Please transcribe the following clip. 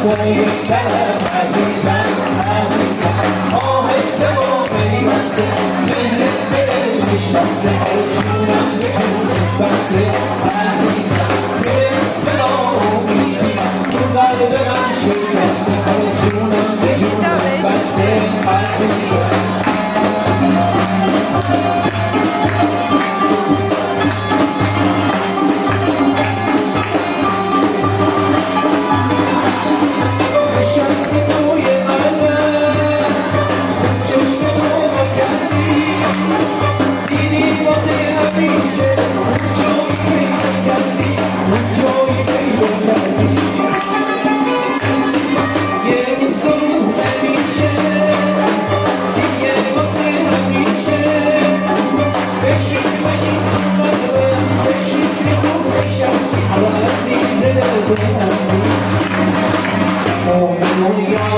توی دلم عزیزم عزیزم آهسته و پیوسته مهر دل نشسته جونم به جونت بسته عزیزم مثل ناامیدی تو قلب من شکسته جونم به جونت بسته عزیزم Oh, no, you're